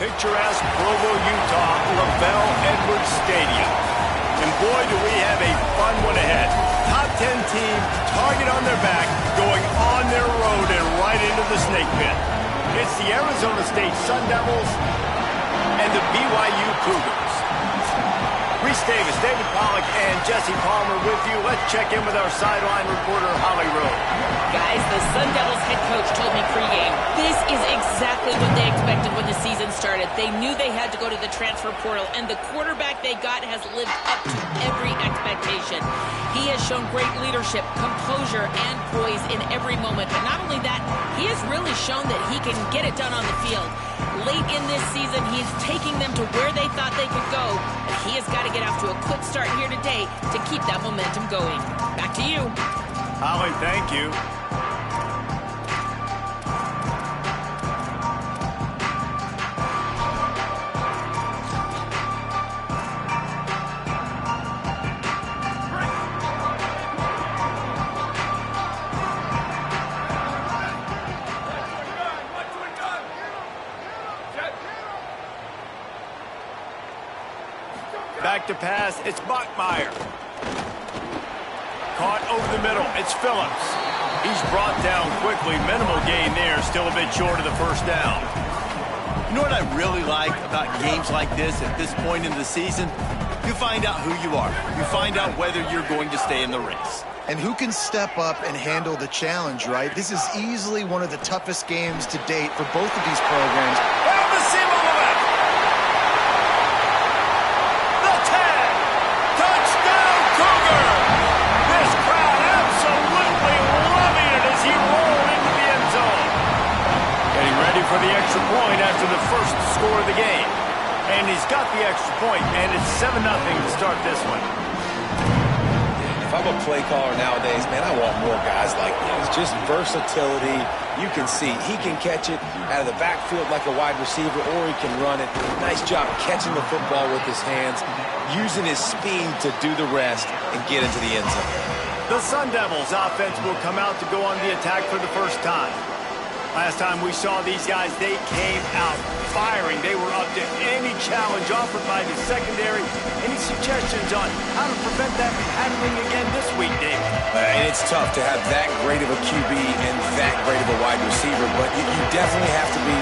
picturesque Provo, Utah, LaBelle Edwards Stadium. And boy, do we have a fun one ahead. Top 10 team, target on their back, going on their road and right into the snake pit. It's the Arizona State Sun Devils and the BYU Cougars. Reese Davis, David Pollack, and Jesse Palmer with you. Let's check in with our sideline reporter, Holly Rowe. Guys, the Sun Devils head coach told me pregame, this is exactly what they expected when the season started. They knew they had to go to the transfer portal, and the quarterback they got has lived up to every expectation. He has shown great leadership, composure, and poise in every moment. But not only that, he has really shown that he can get it done on the field. Late in this season, he's taking them to where they thought they could go, and he has got to get off to a quick start here today to keep that momentum going. Back to you. Holly, thank you. Back to pass, it's Bachmeier. Caught over the middle, it's Phillips. He's brought down quickly, minimal gain there, still a bit short of the first down. You know what I really like about games like this at this point in the season? You find out who you are. You find out whether you're going to stay in the race. And who can step up and handle the challenge, right? This is easily one of the toughest games to date for both of these programs. For the extra point after the first score of the game. And he's got the extra point, and it's 7-0 to start this one. If I'm a play caller nowadays, man, I want more guys like this. Just versatility. You can see he can catch it out of the backfield like a wide receiver, or he can run it. Nice job catching the football with his hands, using his speed to do the rest and get into the end zone. The Sun Devils offense will come out to go on the attack for the first time. Last time we saw these guys, they came out firing. They were up to any challenge offered by the secondary. Any suggestions on how to prevent that from happening again this week, David? And it's tough to have that great of a QB and that great of a wide receiver, but you definitely have to be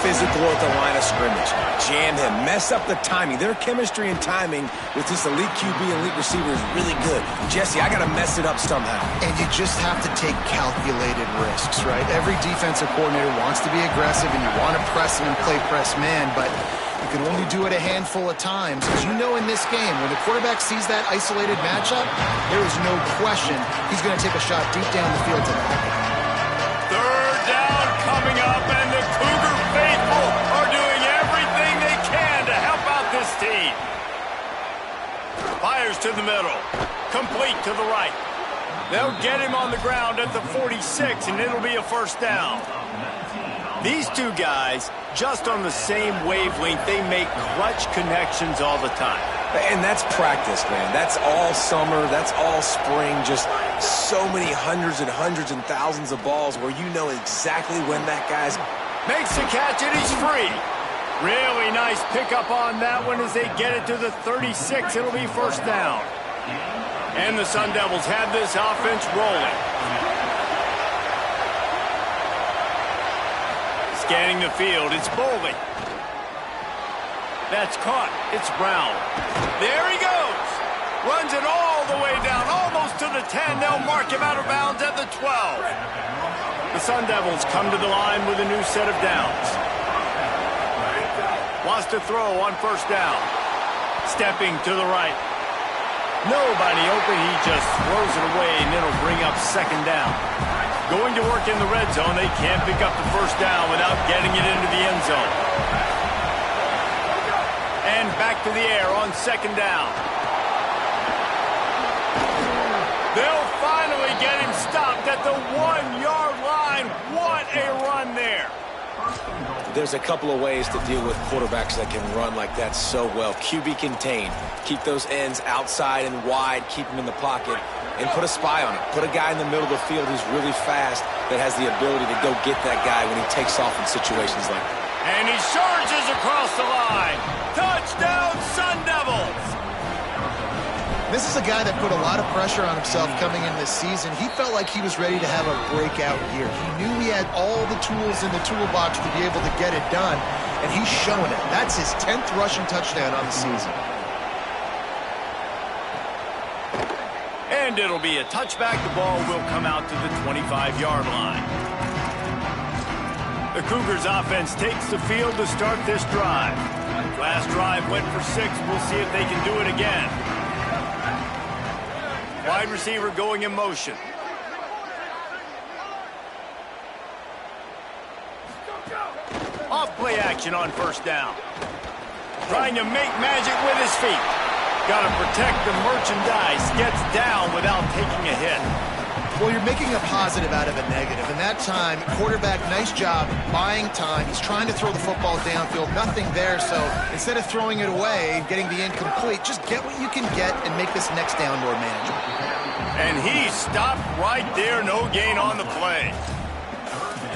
physical at the line of scrimmage. Jam him, mess up the timing. Their chemistry and timing with this elite QB and elite receiver is really good. Jesse, I got to mess it up somehow. And you just have to take calculated risks, right? Every defensive coordinator wants to be aggressive, and you want to press him and play press man, but you can only do it a handful of times. As you know, in this game, when the quarterback sees that isolated matchup, there is no question he's going to take a shot deep down the field to that. Third down coming up, and the Cougar faithful are doing everything they can to help out this team. Fires to the middle, complete to the right. They'll get him on the ground at the 46, and it'll be a first down. These two guys, just on the same wavelength, they make clutch connections all the time. And that's practice, man. That's all summer. That's all spring. Just so many hundreds and hundreds and thousands of balls where you know exactly when that guy's... Makes the catch, and he's free. Really nice pickup on that one as they get it to the 36. It'll be first down. And the Sun Devils have this offense rolling. Scanning the field, it's Boley. That's caught, it's Brown. There he goes. Runs it all the way down, almost to the 10. They'll mark him out of bounds at the 12. The Sun Devils come to the line with a new set of downs. Wants to throw on first down. Stepping to the right. Nobody open, he just throws it away, and it'll bring up second down. Going to work in the red zone, they can't pick up the first down without getting it into the end zone. And back to the air on second down. They'll finally get him stopped at the 1-yard line. What a run there. There's a couple of ways to deal with quarterbacks that can run like that so well. QB contained. Keep those ends outside and wide. Keep them in the pocket. And put a spy on it. Put a guy in the middle of the field who's really fast that has the ability to go get that guy when he takes off in situations like that. And he surges across the line. Touchdown, Sun Devils! This is a guy that put a lot of pressure on himself coming in this season. He felt like he was ready to have a breakout year. He knew he had all the tools in the toolbox to be able to get it done, and he's showing it. That's his 10th rushing touchdown on the season. And it'll be a touchback. The ball will come out to the 25-yard line. The Cougars offense takes the field to start this drive. Last drive went for 6. We'll see if they can do it again. Wide receiver going in motion. Off play action on first down. Trying to make magic with his feet. Got to protect the merchandise. Gets down without taking a hit. Well, you're making a positive out of a negative. And that time, quarterback, nice job buying time. He's trying to throw the football downfield. Nothing there. So instead of throwing it away and getting the incomplete, just get what you can get and make this next down more manageable. And he stopped right there. No gain on the play.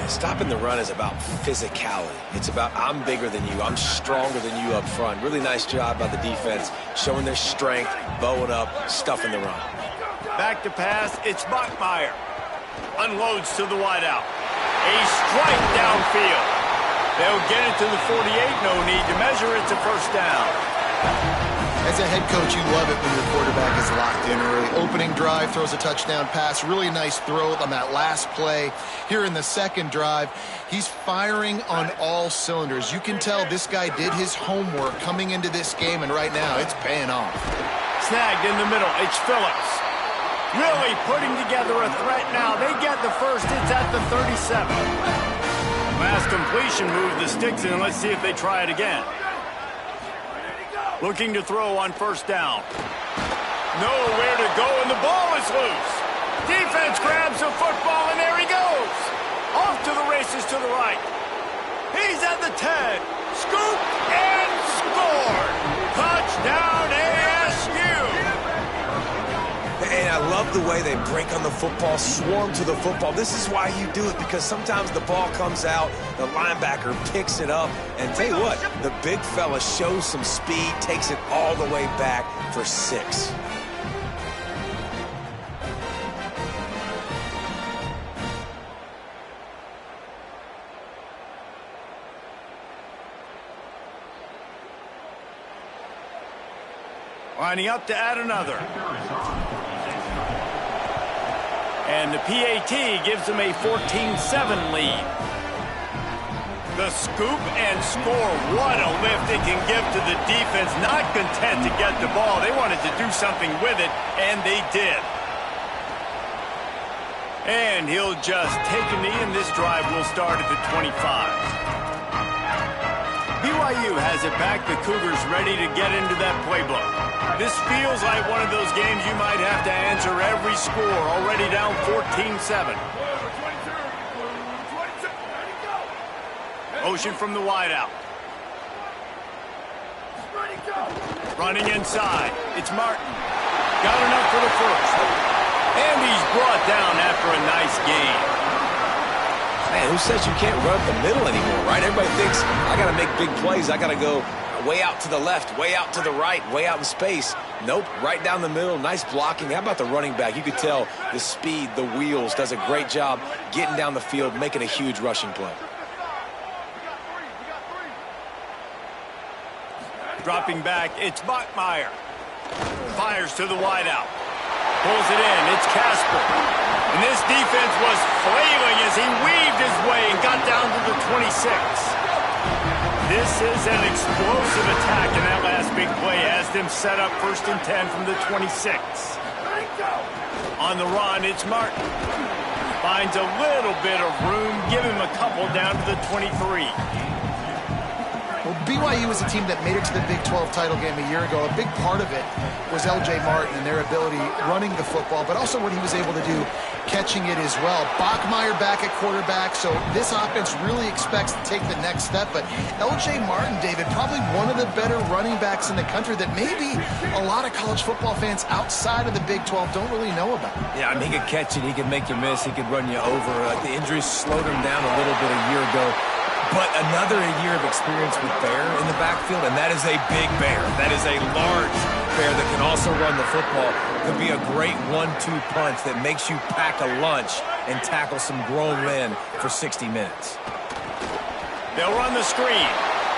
Stopping the run is about physicality. It's about I'm bigger than you. I'm stronger than you up front. Really nice job by the defense, showing their strength, bowing up, stuffing the run. Back to pass. It's Bachmeier. Unloads to the wideout. A strike downfield. They'll get it to the 48. No need to measure. It's a first down. As a head coach, you love it when your quarterback is locked in early. Opening drive, throws a touchdown pass. Really nice throw on that last play. Here in the second drive, he's firing on all cylinders. You can tell this guy did his homework coming into this game, and right now it's paying off. Snagged in the middle. It's Phillips. Really putting together a threat now. They get the first. It's at the 37. Last completion moved the sticks in. Let's see if they try it again. Looking to throw on first down. Nowhere to go, and the ball is loose. Defense grabs the football, and there he goes. Off to the races to the right. He's at the 10. Scoop and scored. Touchdown ASU. And I love the way they break on the football, swarm to the football. This is why you do it, because sometimes the ball comes out, the linebacker picks it up, and tell you what, the big fella shows some speed, takes it all the way back for 6. Lining up to add another. And the PAT gives them a 14-7 lead. The scoop and score. What a lift it can give to the defense. Not content to get the ball. They wanted to do something with it, and they did. And he'll just take a knee, and this drive will start at the 25. BYU has it back. The Cougars ready to get into that playbook. This feels like one of those games you might have to answer every score. Already down 14-7. Motion from the wideout. Running inside. It's Martin. Got enough for the first. And he's brought down after a nice gain. Man, who says you can't run up the middle anymore, right? Everybody thinks, I got to make big plays. I got to go way out to the left, way out to the right, way out in space. Nope, right down the middle. Nice blocking. How about the running back? You could tell the speed, the wheels, does a great job getting down the field, making a huge rushing play. Dropping back, it's Bachmeier. Fires to the wideout. Pulls it in, it's Casper. And this defense was flailing as he weaved his way and got down to the 26. This is an explosive attack, and that last big play has them set up 1st and 10 from the 26. On the run, it's Martin. Finds a little bit of room, give him a couple down to the 23. Well, BYU was a team that made it to the Big 12 title game a year ago. A big part of it was L.J. Martin and their ability running the football, but also what he was able to do catching it as well. Bachmeier back at quarterback, so this offense really expects to take the next step. But L.J. Martin, David, probably one of the better running backs in the country that maybe a lot of college football fans outside of the Big 12 don't really know about. Yeah, I mean, he could catch it, he could make you miss, he could run you over. The injuries slowed him down a little bit a year ago. But another year of experience with Bear in the backfield, and that is a big Bear. That is a large Bear that can also run the football. Could be a great 1-2 punch that makes you pack a lunch and tackle some grown men for 60 minutes. They'll run the screen.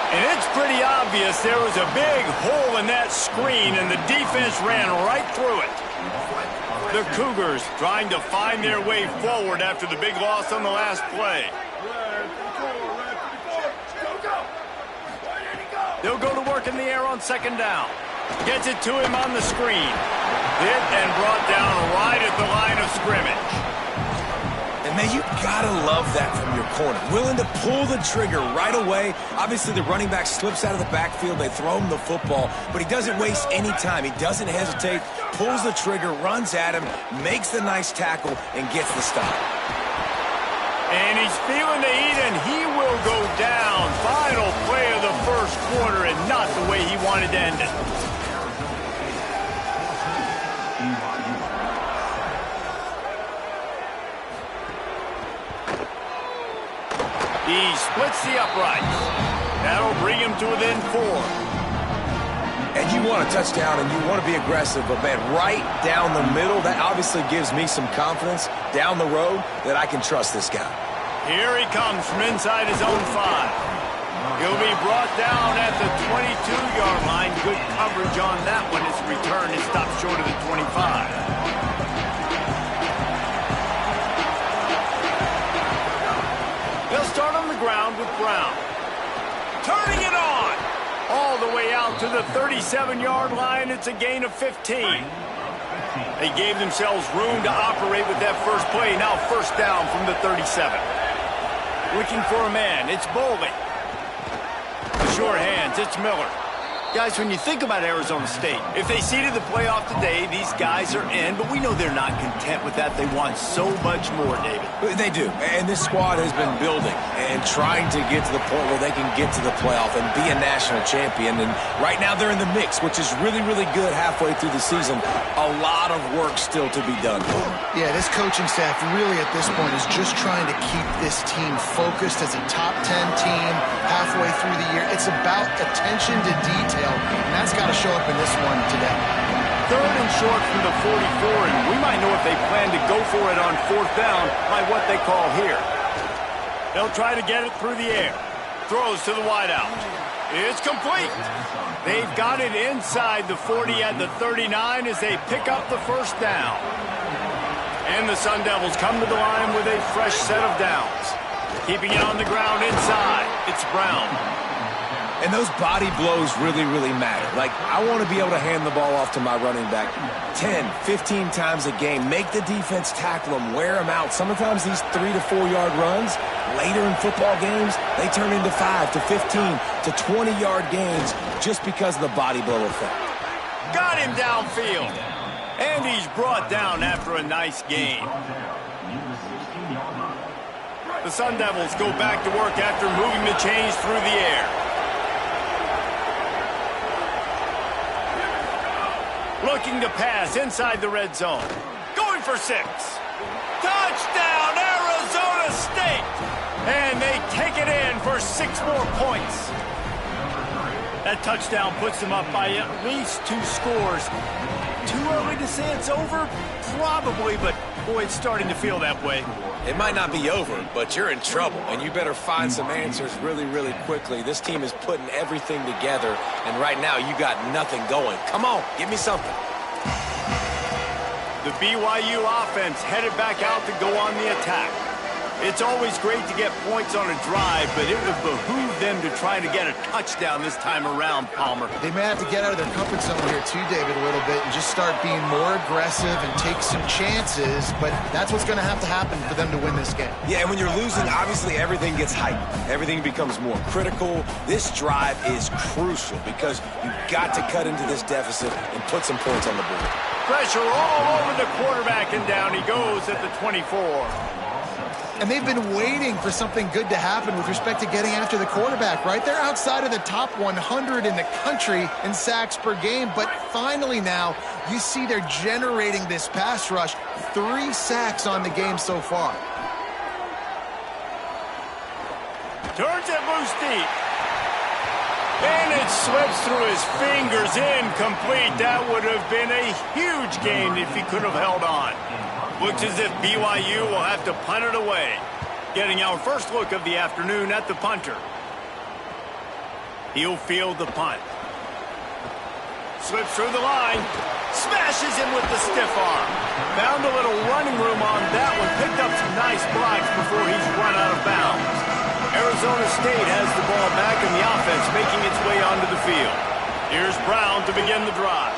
And it's pretty obvious there was a big hole in that screen, and the defense ran right through it. The Cougars trying to find their way forward after the big loss on the last play. They'll go to work in the air on second down. Gets it to him on the screen. Hit and brought down right at the line of scrimmage. And, man, you got to love that from your corner. Willing to pull the trigger right away. Obviously, the running back slips out of the backfield. They throw him the football, but he doesn't waste any time. He doesn't hesitate, pulls the trigger, runs at him, makes the nice tackle, and gets the stop. And he's feeling the heat, and he will go down. Final play of the first quarter, and not the way he wanted to end it. He splits the uprights. That'll bring him to within 4. And you want a touchdown and you want to be aggressive, but, man, right down the middle, that obviously gives me some confidence down the road that I can trust this guy. Here he comes from inside his own 5. He'll be brought down at the 22-yard line. Good coverage on that one. His return is stopped short of the 25. They'll start on the ground with Brown. Turning it on. All the way out to the 37-yard line. It's a gain of 15. They gave themselves room to operate with that first play. Now first down from the 37. Looking for a man. It's Boley. The short hands. It's Miller. Guys, when you think about Arizona State, if they seeded the playoff today, these guys are in, but we know they're not content with that. They want so much more, David. They do, and this squad has been building and trying to get to the point where they can get to the playoff and be a national champion, and right now they're in the mix, which is really, really good halfway through the season. A lot of work still to be done. Yeah, this coaching staff really at this point is just trying to keep this team focused as a top 10 team halfway through the year. It's about attention to detail. And that's got to show up in this one today. Third and short from the 44, and we might know if they plan to go for it on fourth down by what they call here. They'll try to get it through the air. Throws to the wideout. It's complete. They've got it inside the 40 at the 39 as they pick up the first down. And the Sun Devils come to the line with a fresh set of downs. Keeping it on the ground inside. It's Brown. And those body blows really, really matter. Like, I want to be able to hand the ball off to my running back 10, 15 times a game. Make the defense tackle them, wear them out. Sometimes these 3 to 4 yard runs, later in football games, they turn into 5 to 15 to 20-yard gains just because of the body blow effect. Got him downfield. And he's brought down after a nice game. The Sun Devils go back to work after moving the chains through the air. Looking to pass inside the red zone. Going for 6. Touchdown, Arizona State! And they take it in for 6 more points. That touchdown puts them up by at least 2 scores. Too early to say it's over? Probably, but boy, it's starting to feel that way. It might not be over, but you're in trouble, and you better find some answers really, really quickly. This team is putting everything together, and right now you got nothing going. Come on, give me something. The BYU offense headed back out to go on the attack. It's always great to get points on a drive, but it would behoove them to try to get a touchdown this time around, Palmer. They may have to get out of their comfort zone here too, David, a little bit and just start being more aggressive and take some chances, but that's what's going to have to happen for them to win this game. Yeah, and when you're losing, obviously everything gets heightened. Everything becomes more critical. This drive is crucial because you've got to cut into this deficit and put some points on the board. Pressure all over the quarterback, and down he goes at the 24. And they've been waiting for something good to happen with respect to getting after the quarterback, right? They're outside of the top 100 in the country in sacks per game, but finally now you see they're generating this pass rush. 3 sacks on the game so far. Turns it loose deep. And it slips through his fingers, incomplete. That would have been a huge gain if he could have held on. Looks as if BYU will have to punt it away. Getting our first look of the afternoon at the punter. He'll field the punt. Slips through the line. Smashes him with the stiff arm. Found a little running room on that one. Picked up some nice blocks before he's run out of bounds. Arizona State has the ball back in the offense, making its way onto the field. Here's Brown to begin the drive.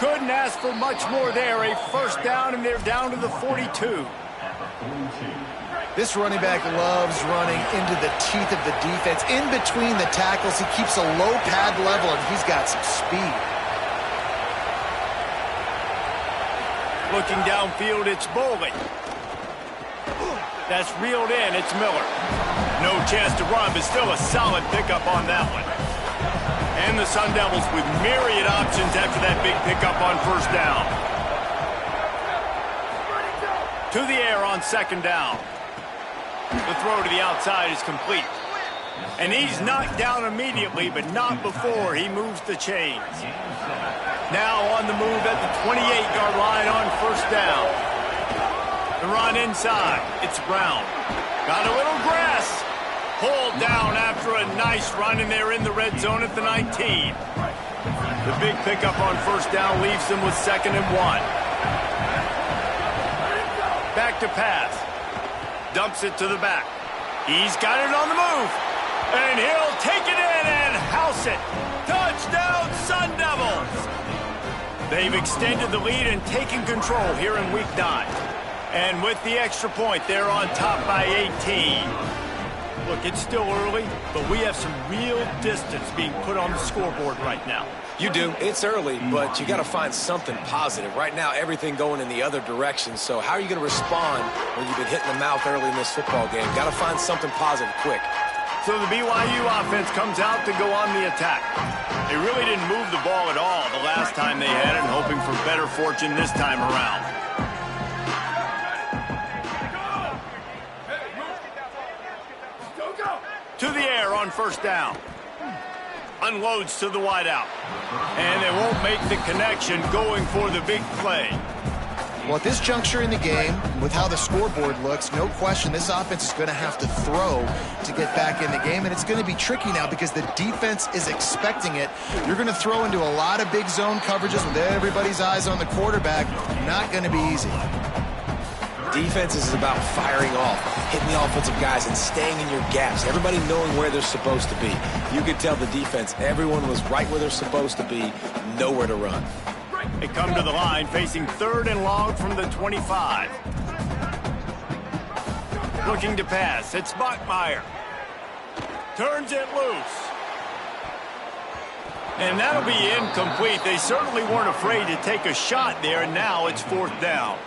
Couldn't ask for much more there. A first down, and they're down to the 42. This running back loves running into the teeth of the defense. In between the tackles, he keeps a low pad level, and he's got some speed. Looking downfield, it's Bowling. That's reeled in. It's Miller. No chance to run, but still a solid pickup on that one. And the Sun Devils with myriad options after that big pickup on first down. To the air on second down. The throw to the outside is complete. And he's knocked down immediately, but not before he moves the chains. Now on the move at the 28-yard line on first down. The run inside. It's Brown. Got a little grass. Pulled down after a nice run, and they're in the red zone at the 19. The big pickup on first down leaves them with 2nd and 1. Back to pass. Dumps it to the back. He's got it on the move. And he'll take it in and house it. Touchdown, Sun Devils! They've extended the lead and taken control here in Week 9. And with the extra point, they're on top by 18. Look, it's still early, but we have some real distance being put on the scoreboard right now. You do. It's early, but you got to find something positive. Right now, everything going in the other direction. So how are you going to respond when you've been hit in the mouth early in this football game? Got to find something positive quick. So the BYU offense comes out to go on the attack. They really didn't move the ball at all the last time they had it, and hoping for better fortune this time around. To the air on first down. Unloads to the wideout. And they won't make the connection going for the big play. Well, at this juncture in the game, with how the scoreboard looks, no question this offense is going to have to throw to get back in the game, and it's going to be tricky now because the defense is expecting it. You're going to throw into a lot of big zone coverages with everybody's eyes on the quarterback. Not going to be easy. Defense is about firing off, hitting the offensive guys, and staying in your gaps. Everybody knowing where they're supposed to be. You could tell the defense, everyone was right where they're supposed to be, nowhere to run. They come to the line facing 3rd and long from the 25. Looking to pass. It's Bachmeier. Turns it loose. And that'll be incomplete. They certainly weren't afraid to take a shot there, and now it's 4th down.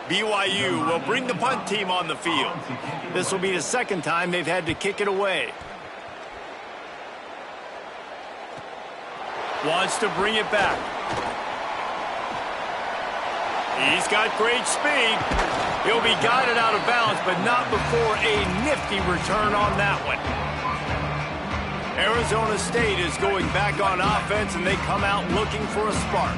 BYU will bring the punt team on the field. This will be the 2nd time they've had to kick it away. Wants to bring it back. He's got great speed. He'll be guided out of bounds, but not before a nifty return on that one. Arizona State is going back on offense, and they come out looking for a spark.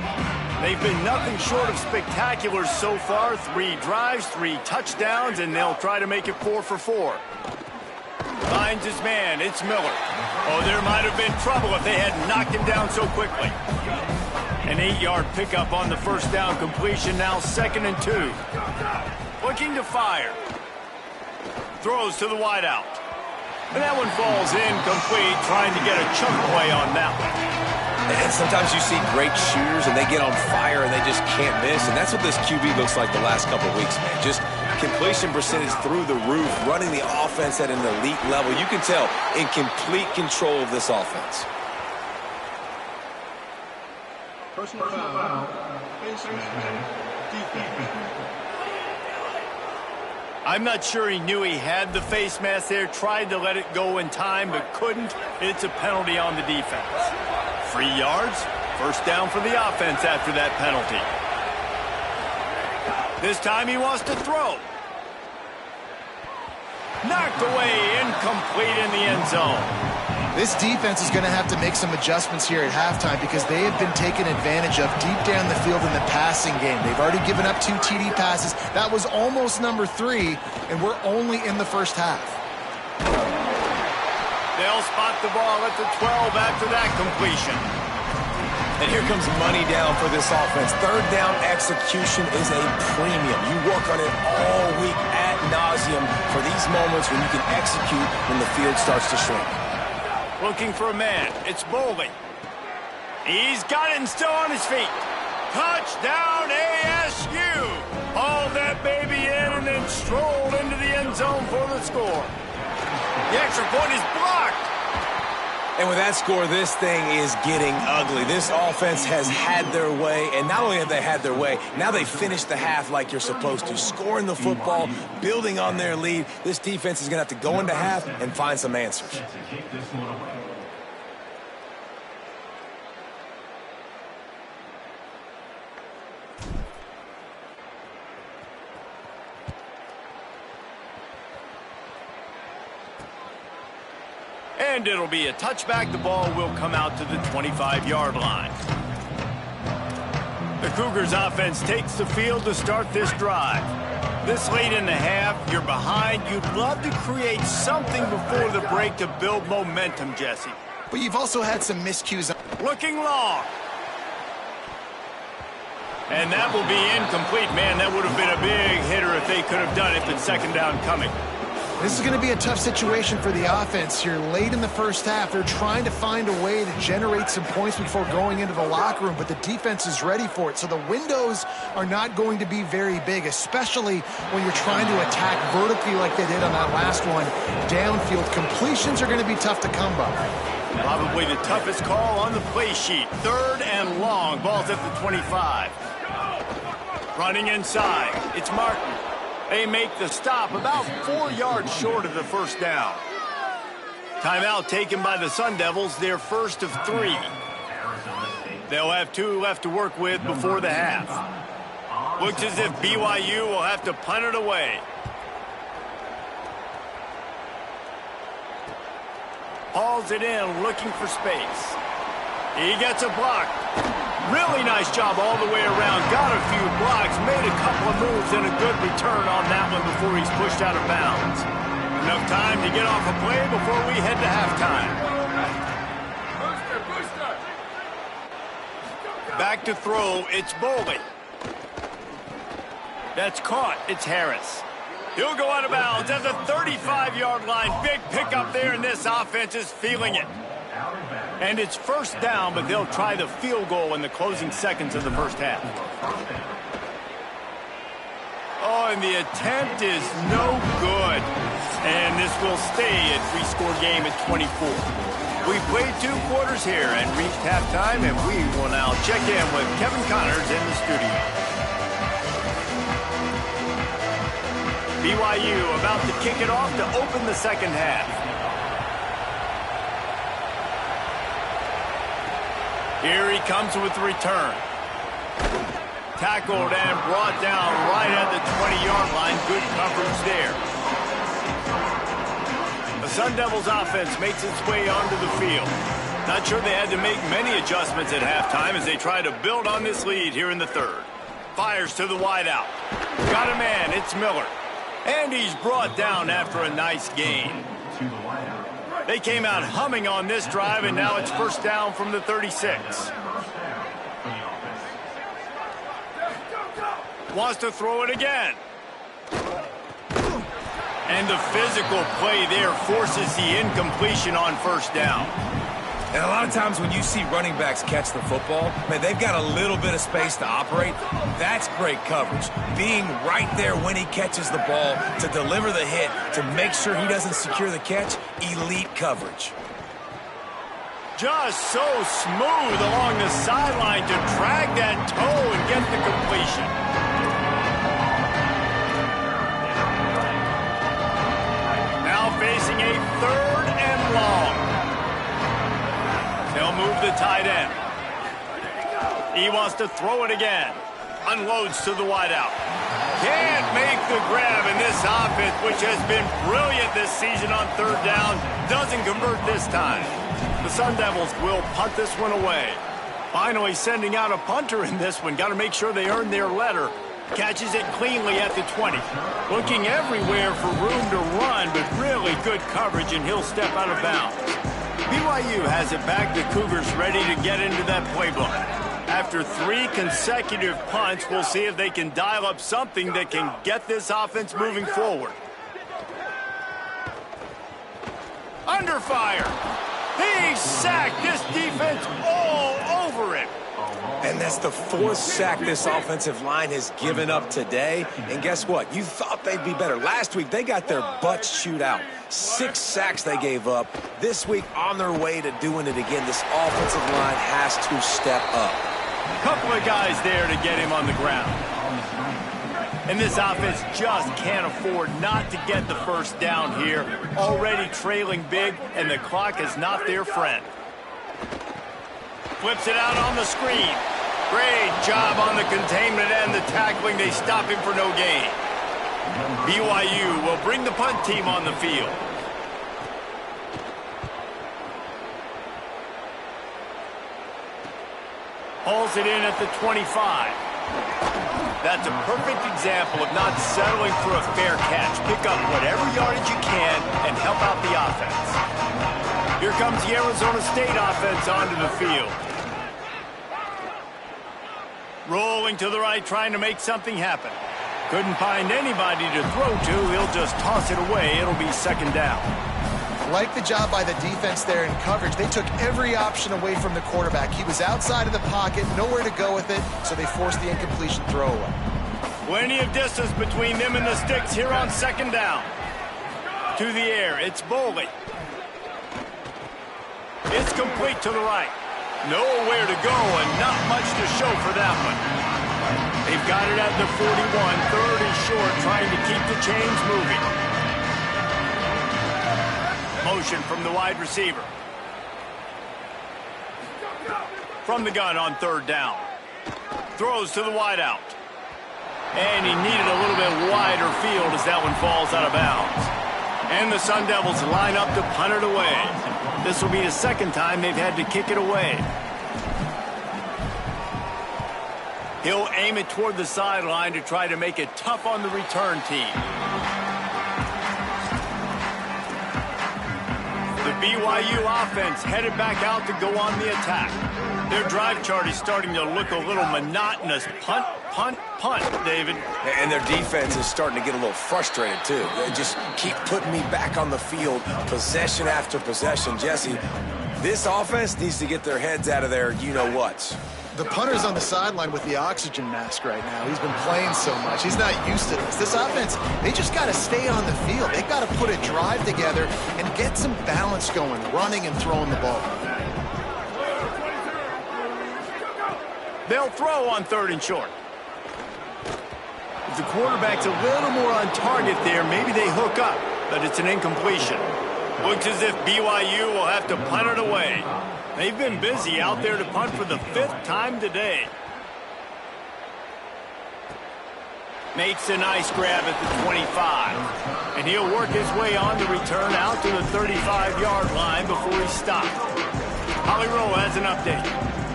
They've been nothing short of spectacular so far. 3 drives, 3 touchdowns, and they'll try to make it 4 for 4. Finds his man. It's Miller. Oh, there might have been trouble if they had knocked him down so quickly. An 8-yard pickup on the first down completion. Now 2nd and 2. Looking to fire. Throws to the wideout. And that one falls incomplete, trying to get a chunk play on that one. And sometimes you see great shooters, and they get on fire, and they just can't miss. And that's what this QB looks like the last couple of weeks, man. Just completion percentage through the roof, running the offense at an elite level. You can tell in complete control of this offense. Personal foul. I'm not sure he knew he had the face mask there, tried to let it go in time, but couldn't. It's a penalty on the defense. 3 yards, first down for the offense after that penalty. This time he wants to throw. Knocked away incomplete in the end zone. This defense is going to have to make some adjustments here at halftime because they have been taken advantage of deep down the field in the passing game. They've already given up 2 TD passes. That was almost number 3, and we're only in the first half. They'll spot the ball at the 12 after that completion. And here comes money down for this offense. Third down execution is a premium. You work on it all week ad nauseum for these moments when you can execute when the field starts to shrink. Looking for a man. It's Bowling. He's got it and still on his feet. Touchdown ASU. Hauled that baby in and then strolled into the end zone for the score. The extra point is blocked. And with that score, this thing is getting ugly. This offense has had their way, and not only have they had their way, now they finished the half like you're supposed to, scoring the football, building on their lead. This defense is going to have to go into half and find some answers. And it'll be a touchback. The ball will come out to the 25-yard line. The Cougars offense takes the field to start this drive. This late in the half, you're behind. You'd love to create something before the break to build momentum, Jesse. But you've also had some miscues. Looking long. And that will be incomplete. Man, that would have been a big hitter if they could have done it, but second down coming. This is going to be a tough situation for the offense here. Late in the first half, they're trying to find a way to generate some points before going into the locker room, but the defense is ready for it. So the windows are not going to be very big, especially when you're trying to attack vertically like they did on that last one. Downfield completions are going to be tough to come by. Probably the toughest call on the play sheet. 3rd and long. Ball's at the 25. Running inside. It's Martin. They make the stop about 4 yards short of the first down. Timeout taken by the Sun Devils, their first of 3. They'll have 2 left to work with before the half. Looks as if BYU will have to punt it away. Hauls it in, looking for space. He gets a block. Really nice job all the way around. Got a few blocks, made a couple of moves, and a good return on that one before he's pushed out of bounds. Enough time to get off a play before we head to halftime. Back to throw, it's Bowling. That's caught, it's Harris. He'll go out of bounds at the 35-yard line. Big pickup there, and this offense is feeling it. And it's first down, but they'll try the field goal in the closing seconds of the first half. Oh, and the attempt is no good. And this will stay a 3-score game at 24. We played 2 quarters here and reached halftime, and we will now check in with Kevin Connors in the studio. BYU about to kick it off to open the second half. Here he comes with the return. Tackled and brought down right at the 20-yard line. Good coverage there. The Sun Devils offense makes its way onto the field. Not sure they had to make many adjustments at halftime as they try to build on this lead here in the 3rd. Fires to the wideout. Got a man, it's Miller. And he's brought down after a nice gain. They came out humming on this drive, and now it's first down from the 36. Wants to throw it again. And the physical play there forces the incompletion on first down. And a lot of times when you see running backs catch the football, man, they've got a little bit of space to operate. That's great coverage. Being right there when he catches the ball to deliver the hit, to make sure he doesn't secure the catch, elite coverage. Just so smooth along the sideline to drag that toe and get the completion. Now facing a 3rd and long. They'll move the tight end. He wants to throw it again. Unloads to the wideout. Can't make the grab, and this offense, which has been brilliant this season on third down, doesn't convert this time. The Sun Devils will punt this one away. Finally sending out a punter in this one. Got to make sure they earn their letter. Catches it cleanly at the 20. Looking everywhere for room to run, but really good coverage, and he'll step out of bounds. BYU has it back. The Cougars ready to get into that playbook. After 3 consecutive punts, we'll see if they can dial up something that can get this offense moving forward. Under fire. He sacked this defense all over it. And that's the 4th sack this offensive line has given up today. And guess what? You thought they'd be better. Last week, they got their butts chewed out. 6 sacks they gave up. This week, on their way to doing it again, this offensive line has to step up. Couple of guys there to get him on the ground. And this offense just can't afford not to get the first down here. Already trailing big, and the clock is not their friend. Flips it out on the screen. Great job on the containment and the tackling. They stop him for no gain. BYU will bring the punt team on the field. Hauls it in at the 25. That's a perfect example of not settling for a fair catch. Pick up whatever yardage you can and help out the offense. Here comes the Arizona State offense onto the field. Rolling to the right, trying to make something happen. Couldn't find anybody to throw to. He'll just toss it away. It'll be second down. Like the job by the defense there in coverage. They took every option away from the quarterback. He was outside of the pocket, nowhere to go with it, so they forced the incompletion throwaway. Plenty of distance between them and the sticks here on second down. To the air, it's Boley. It's complete to the right. Nowhere to go and not much to show for that one. They've got it at the 41, third and short, trying to keep the chains moving. Motion from the wide receiver. From the gun on third down. Throws to the wideout. And he needed a little bit wider field as that one falls out of bounds. And the Sun Devils line up to punt it away. This will be the second time they've had to kick it away. He'll aim it toward the sideline to try to make it tough on the return team. The BYU offense headed back out to go on the attack. Their drive chart is starting to look a little monotonous. Punt, punt, punt, David. And their defense is starting to get a little frustrated, too. They just keep putting me back on the field, possession after possession. Jesse, this offense needs to get their heads out of their you-know-whats. The punter's on the sideline with the oxygen mask right now. He's been playing so much. He's not used to this. This offense, they just got to stay on the field. They've got to put a drive together and get some balance going, running and throwing the ball. They'll throw on third and short. If the quarterback's a little more on target there, maybe they hook up, but it's an incompletion. Looks as if BYU will have to punt it away. They've been busy out there to punt for the 5th time today. Makes a nice grab at the 25. And he'll work his way on the return out to the 35-yard line before he's stopped. Holly Rowe has an update.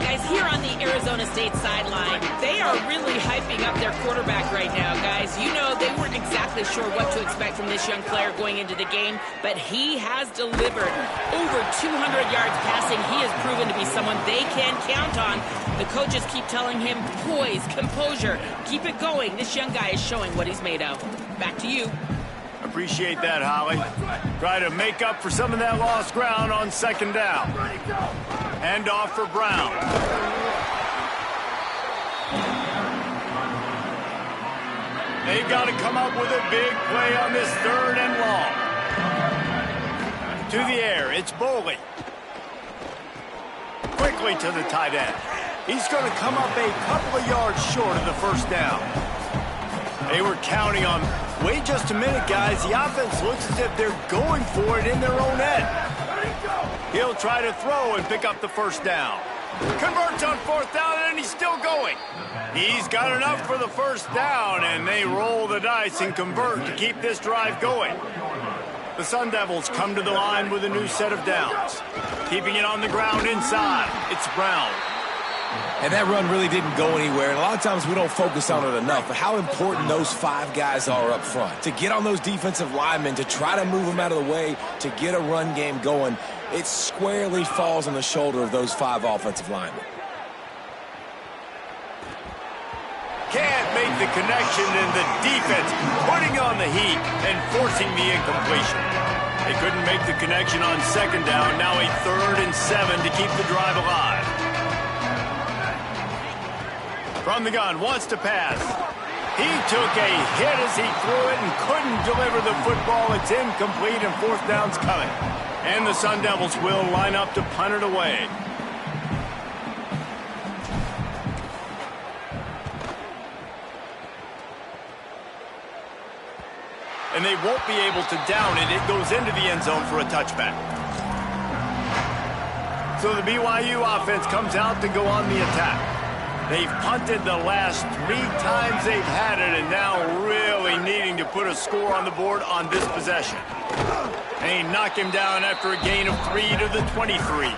Guys, here on the Arizona State sideline, they are really hyping up their quarterback right now, guys. You know, they weren't exactly sure what to expect from this young player going into the game, but he has delivered over 200 yards passing. He has proven to be someone they can count on. The coaches keep telling him, poise, composure, keep it going. This young guy is showing what he's made of. Back to you. Appreciate that, Holly. Try to make up for some of that lost ground on second down. Hand off for Brown. They've got to come up with a big play on this third and long. To the air, it's Boley. Quickly to the tight end. He's going to come up a couple of yards short of the first down. They were counting on, wait just a minute, guys. The offense looks as if they're going for it in their own end. He'll try to throw and pick up the first down. Converts on 4th down, and he's still going. He's got enough for the first down, and they roll the dice and convert to keep this drive going. The Sun Devils come to the line with a new set of downs. Keeping it on the ground inside, it's Brown. And that run really didn't go anywhere. And a lot of times we don't focus on it enough, but how important those 5 guys are up front. To get on those defensive linemen, to try to move them out of the way, to get a run game going, it squarely falls on the shoulder of those 5 offensive linemen. Can't make the connection, and the defense putting on the heat and forcing the incompletion. They couldn't make the connection on 2nd down. Now a 3rd and 7 to keep the drive alive. From the gun, wants to pass. He took a hit as he threw it and couldn't deliver the football. It's incomplete, and 4th down's coming. And the Sun Devils will line up to punt it away. And they won't be able to down it. It goes into the end zone for a touchback. So the BYU offense comes out to go on the attack. They've punted the last 3 times they've had it, and now really needing to put a score on the board on this possession. They knock him down after a gain of 3 to the 23.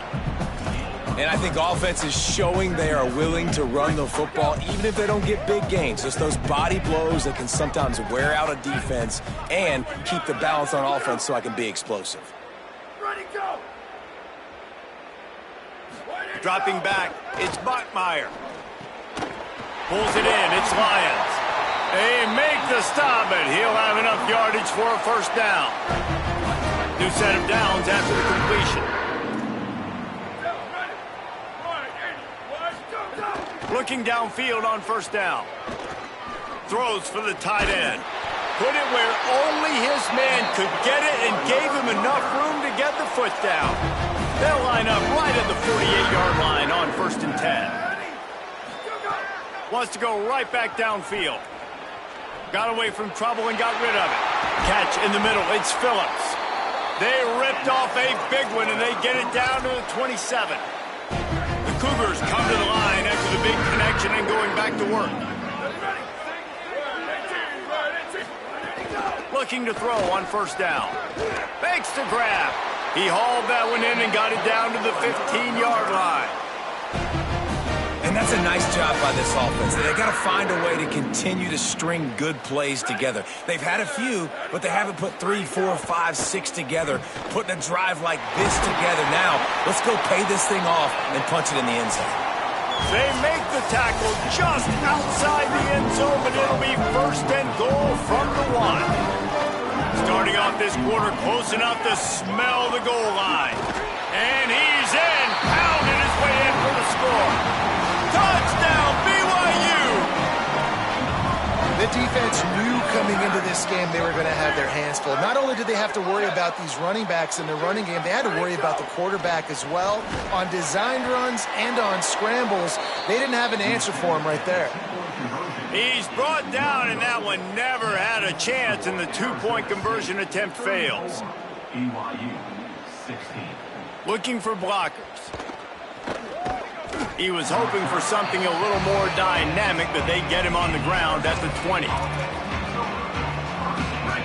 And I think offense is showing they are willing to run the football, even if they don't get big gains. Just those body blows that can sometimes wear out a defense and keep the balance on offense so I can be explosive. Ready, go! Dropping back, it's Bachmeier. Pulls it in, it's Lyons. They make the stop, but he'll have enough yardage for a 1st down. New set of downs after the completion. Looking downfield on 1st down. Throws for the tight end. Put it where only his man could get it and gave him enough room to get the foot down. They'll line up right at the 48-yard line on 1st and 10. Wants to go right back downfield. Got away from trouble and got rid of it. Catch in the middle, it's Phillips. They ripped off a big one, and they get it down to the 27. The Cougars come to the line after the big connection and going back to work. Looking to throw on 1st down. Makes the grab. He hauled that one in and got it down to the 15-yard line. And that's a nice job by this offense. They've got to find a way to continue to string good plays together. They've had a few, but they haven't put 3, 4, 5, 6 together. Putting a drive like this together. Now, let's go pay this thing off and punch it in the end zone. They make the tackle just outside the end zone, but it'll be 1st and goal from the 1. Starting off this quarter close enough to smell the goal line. And he's in, pounding his way in for the score. Touchdown, BYU! The defense knew coming into this game they were going to have their hands full. Not only did they have to worry about these running backs in the running game, they had to worry about the quarterback as well. On designed runs and on scrambles, they didn't have an answer for him right there. He's brought down, and that one never had a chance, and the 2-point conversion attempt fails. BYU 16. Looking for blockers. He was hoping for something a little more dynamic, but they get him on the ground at the 20.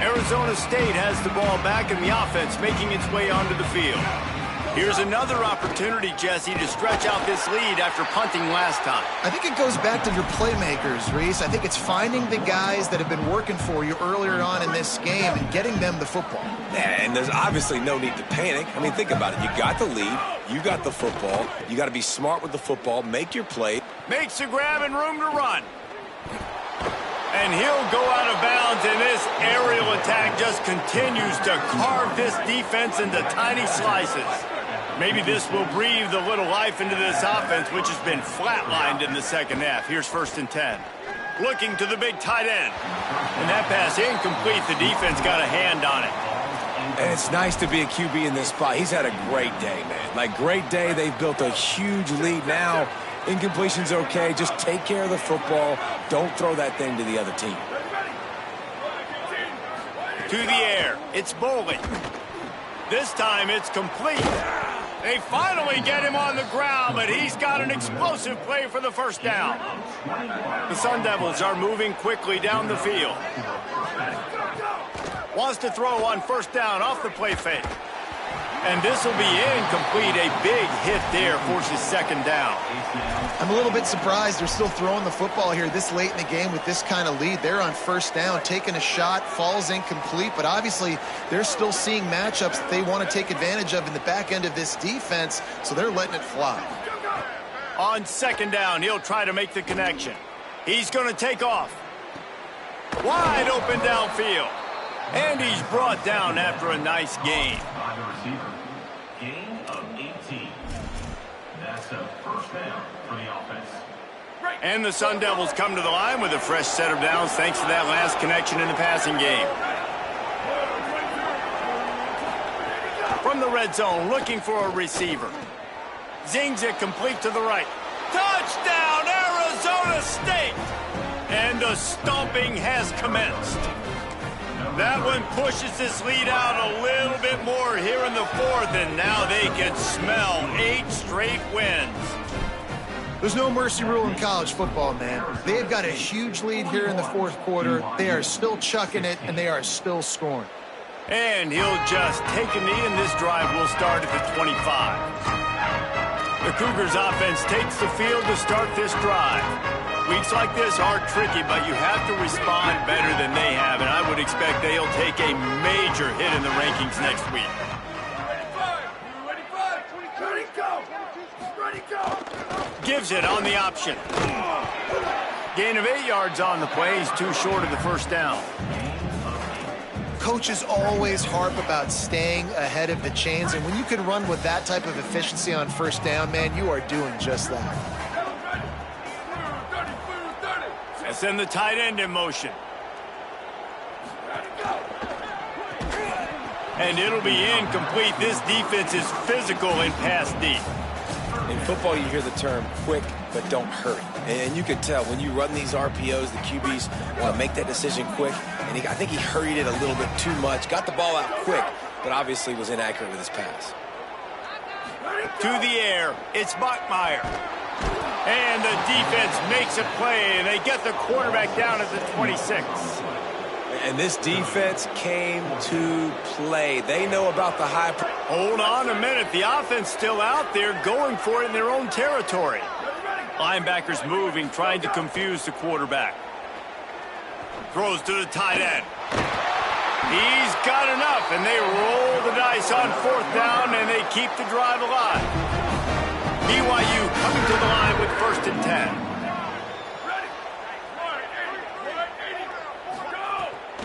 Arizona State has the ball back, and the offense making its way onto the field. Here's another opportunity, Jesse, to stretch out this lead after punting last time. I think it goes back to your playmakers, Reese. I think it's finding the guys that have been working for you earlier on in this game and getting them the football. Yeah, and there's obviously no need to panic. I mean, think about it. You got the lead. You got the football. You got to be smart with the football. Make your play. Makes a grab and room to run. And he'll go out of bounds, and this aerial attack just continues to carve this defense into tiny slices. Maybe this will breathe a little life into this offense, which has been flatlined in the 2nd half. Here's 1st and 10. Looking to the big tight end. And that pass incomplete. The defense got a hand on it. And it's nice to be a QB in this spot. He's had a great day, man. Like, great day. They've built a huge lead now. Incompletion's okay. Just take care of the football. Don't throw that thing to the other team. To the air. It's Bowling. This time it's complete. They finally get him on the ground, but he's got an explosive play for the first down. The Sun Devils are moving quickly down the field. Wants to throw on first down off the play fake. And this will be incomplete. A big hit there forces second down. I'm a little bit surprised they're still throwing the football here this late in the game with this kind of lead. They're on first down, taking a shot, falls incomplete, but obviously they're still seeing matchups that they want to take advantage of in the back end of this defense, so they're letting it fly. On second down, he'll try to make the connection. He's going to take off. Wide open downfield. And he's brought down after a nice gain. By the receiver. Gain of 18. That's a first down for the offense. And the Sun Devils come to the line with a fresh set of downs thanks to that last connection in the passing game. From the red zone, looking for a receiver. Zings it complete to the right. Touchdown, Arizona State! And the stomping has commenced. That one pushes this lead out a little bit more here in the fourth, and now they can smell 8 straight wins. There's no mercy rule in college football, man. They've got a huge lead here in the fourth quarter. They are still chucking it, and they are still scoring. And he'll just take a knee, and this drive will start at the 25. The Cougars offense takes the field to start this drive. Weeks like this are tricky, but you have to respond better than they have, and I would expect they'll take a major hit in the rankings next week. Gives it on the option. Gain of 8 yards on the play. He's too short of the first down. Coaches always harp about staying ahead of the chains, and when you can run with that type of efficiency on first down, man, you are doing just that. Send the tight end in motion. And it'll be incomplete. This defense is physical in pass deep. In football, you hear the term quick, but don't hurry. And you can tell when you run these RPOs, the QBs want to make that decision quick. And I think he hurried it a little bit too much. Got the ball out quick, but obviously was inaccurate with his pass. To the air, it's Bachmeier. And the defense makes a play, and they get the quarterback down at the 26. And this defense came to play. They know about the high. Hold on a minute. The offense still out there going for it in their own territory. Linebackers moving, trying to confuse the quarterback. Throws to the tight end. He's got enough, and they roll the dice on fourth down, and they keep the drive alive. BYU coming to the line with first and 10.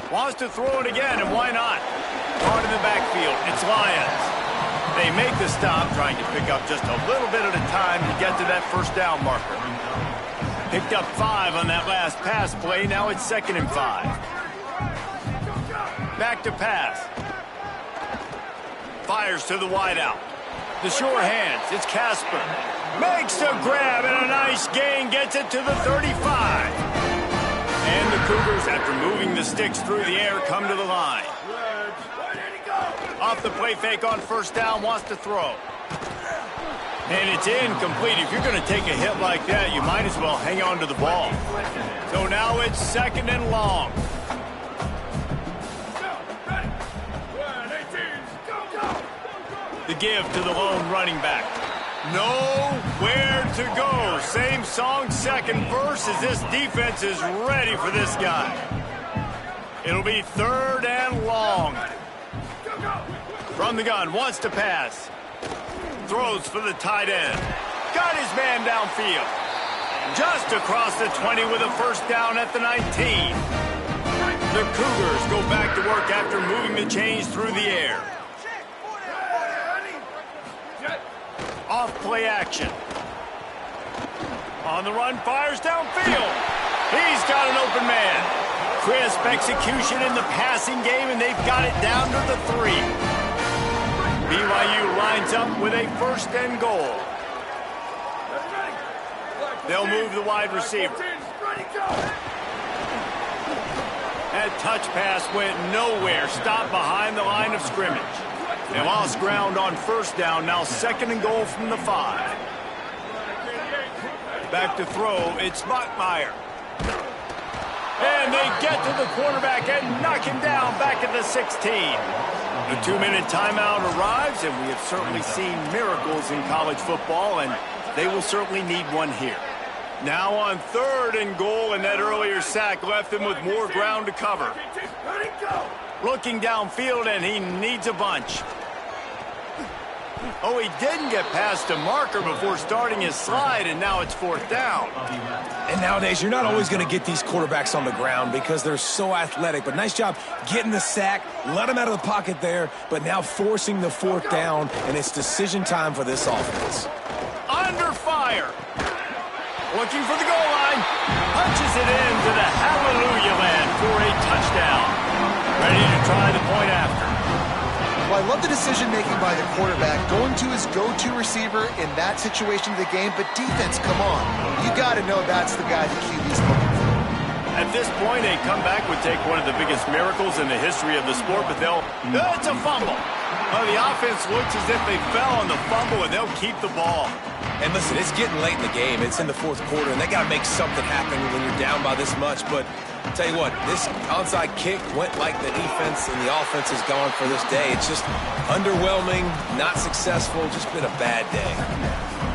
Wants to throw it again, and why not? Hard in the backfield, it's Lions. They make the stop, trying to pick up just a little bit at a time to get to that first down marker. Picked up 5 on that last pass play, now it's 2nd and 5. Back to pass. Fires to the wideout. The sure hands, it's Casper. Makes the grab and a nice gain, gets it to the 35. And the Cougars, after moving the sticks through the air, come to the line. Off the play fake on first down, wants to throw. And it's incomplete. If you're going to take a hit like that, you might as well hang on to the ball. So now it's 2nd and long. The give to the lone running back. Nowhere to go. Same song, second verse, as this defense is ready for this guy. It'll be 3rd and long. From the gun, wants to pass. Throws for the tight end. Got his man downfield. Just across the 20 with a first down at the 19. The Cougars go back to work after moving the chains through the air. Off play action. On the run, fires downfield. He's got an open man. Crisp execution in the passing game, and they've got it down to the 3. BYU lines up with a 1st and goal. They'll move the wide receiver. That touch pass went nowhere. Stopped behind the line of scrimmage. They lost ground on first down. Now 2nd and goal from the 5. Back to throw. It's Bachmeier. And they get to the quarterback and knock him down back at the 16. The 2-minute timeout arrives, and we have certainly seen miracles in college football, and they will certainly need one here. Now on 3rd and goal, and that earlier sack left them with more ground to cover. Looking downfield, and he needs a bunch. Oh, he didn't get past a marker before starting his slide, and now it's 4th down. And nowadays, you're not always going to get these quarterbacks on the ground because they're so athletic. But nice job getting the sack, let him out of the pocket there, but now forcing the 4th down, and it's decision time for this offense. Under fire. Looking for the goal line. Punches it into the hallelujah land for a touchdown. Ready to try the point after. Well, I love the decision-making by the quarterback, going to his go-to receiver in that situation of the game, but defense, come on. You got to know that's the guy the QB's looking for. At this point, a comeback would take one of the biggest miracles in the history of the sport, but it's a fumble. Well, the offense looks as if they fell on the fumble, and they'll keep the ball. And listen, it's getting late in the game. It's in the 4th quarter, and they got to make something happen when you're down by this much. But I'll tell you what, this onside kick went like the defense and the offense is gone for this day. It's just underwhelming, not successful, just been a bad day.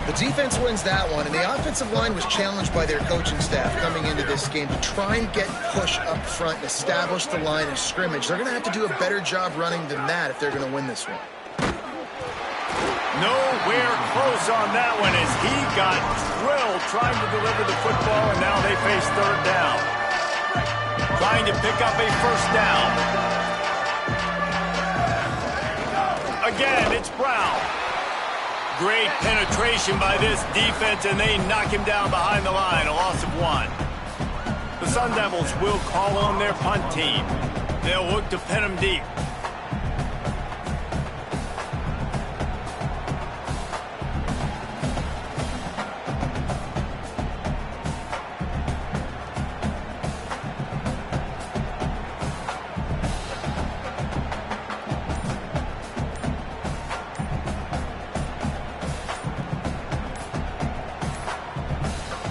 The defense wins that one, and the offensive line was challenged by their coaching staff coming into this game to try and get push up front and establish the line of scrimmage. They're going to have to do a better job running than that if they're going to win this one. Nowhere close on that one as he got drilled trying to deliver the football, and now they face 3rd down. Trying to pick up a 1st down. Again, it's Brown. Great penetration by this defense, and they knock him down behind the line, a loss of 1. The Sun Devils will call on their punt team. They'll look to pin him deep.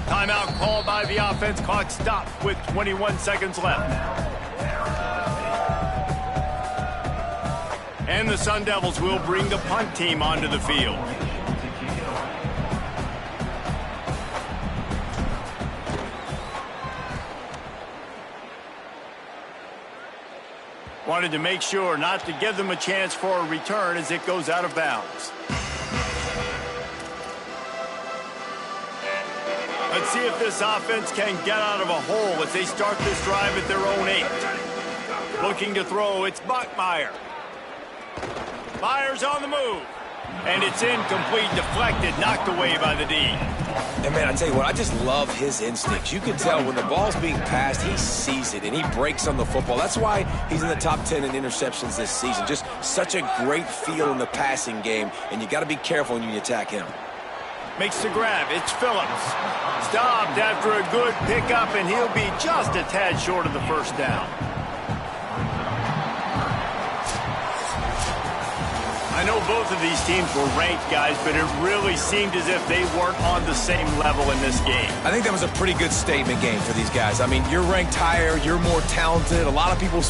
Timeout called by the offense. Clock stopped with 21 seconds left. And the Sun Devils will bring the punt team onto the field. Wanted to make sure not to give them a chance for a return as it goes out of bounds. Let's see if this offense can get out of a hole as they start this drive at their own 8. Looking to throw, it's Bachmeier. Myers on the move. And it's incomplete, deflected, knocked away by the D. And man, I tell you what, I just love his instincts. You can tell when the ball's being passed, he sees it and he breaks on the football. That's why he's in the top 10 in interceptions this season. Just such a great feel in the passing game, and you got to be careful when you attack him. Makes the grab. It's Phillips. Stopped after a good pickup, and he'll be just a tad short of the 1st down. I know both of these teams were ranked, guys, but it really seemed as if they weren't on the same level in this game. I think that was a pretty good statement game for these guys. I mean, you're ranked higher, you're more talented. A lot of people